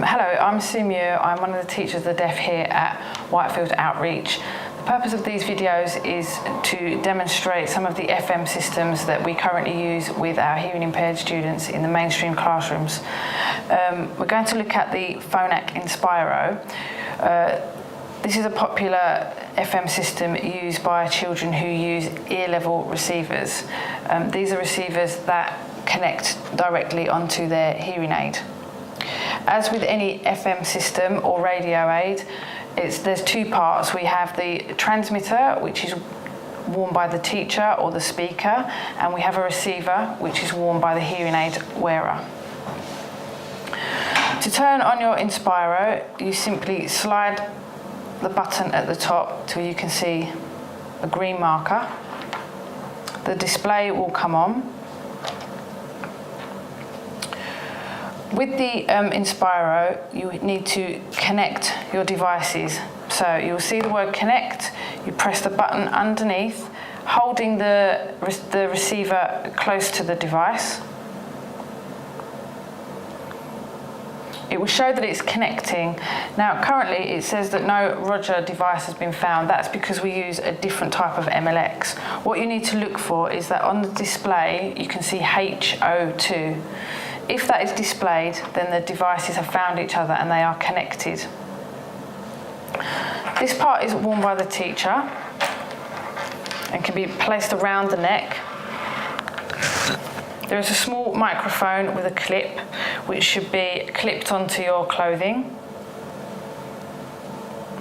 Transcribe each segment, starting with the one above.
Hello, I'm Insipiro. I'm one of the teachers of the deaf here at Whitefield Outreach. The purpose of these videos is to demonstrate some of the FM systems that we currently use with our hearing impaired students in the mainstream classrooms. We're going to look at the Phonak Insipiro. This is a popular FM system used by children who use ear-level receivers. These are receivers that connect directly onto their hearing aid. As with any FM system or radio aid, there's two parts. We have the transmitter, which is worn by the teacher or the speaker, and we have a receiver, which is worn by the hearing aid wearer. To turn on your Insipiro, you simply slide the button at the top till you can see a green marker. The display will come on. With the Insipiro, you need to connect your devices. So you'll see the word connect, you press the button underneath, holding the receiver close to the device. It will show that it's connecting. Now currently it says that no Roger device has been found. That's because we use a different type of MLX. What you need to look for is that on the display you can see HO2. If that is displayed, then the devices have found each other and they are connected. This part is worn by the teacher and can be placed around the neck. There is a small microphone with a clip which should be clipped onto your clothing.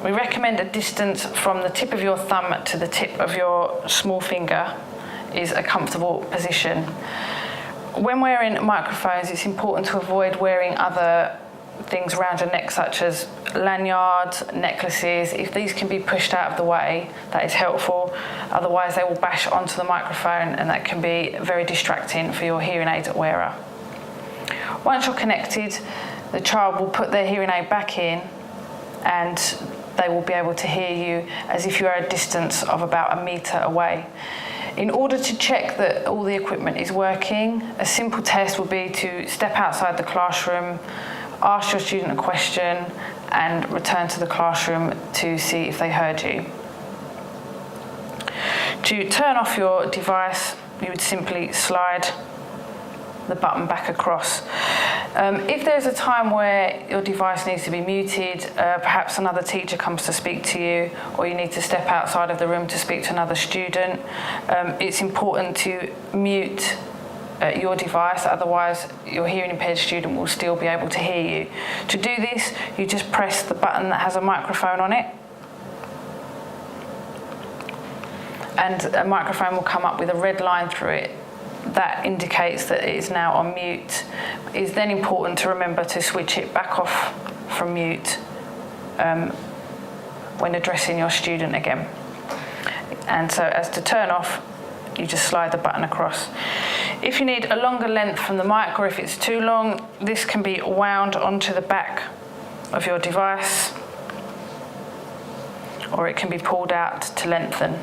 We recommend a distance from the tip of your thumb to the tip of your small finger is a comfortable position. When wearing microphones, it's important to avoid wearing other things around your neck, such as lanyards, necklaces. If these can be pushed out of the way, that is helpful. Otherwise, they will bash onto the microphone, and that can be very distracting for your hearing aid wearer. Once you're connected, the child will put their hearing aid back in, and they will be able to hear you as if you are a distance of about 1 metre away. In order to check that all the equipment is working, a simple test will be to step outside the classroom, ask your student a question, and return to the classroom to see if they heard you. To turn off your device, you would simply slide the button back across. If there's a time where your device needs to be muted, perhaps another teacher comes to speak to you, or you need to step outside of the room to speak to another student, it's important to mute your device, otherwise your hearing impaired student will still be able to hear you. To do this, you just press the button that has a microphone on it, and a microphone will come up with a red line through it. That indicates that it is now on mute. It is then important to remember to switch it back off from mute when addressing your student again. And so as to turn off, you just slide the button across. If you need a longer length from the mic, or if it's too long, this can be wound onto the back of your device, or it can be pulled out to lengthen.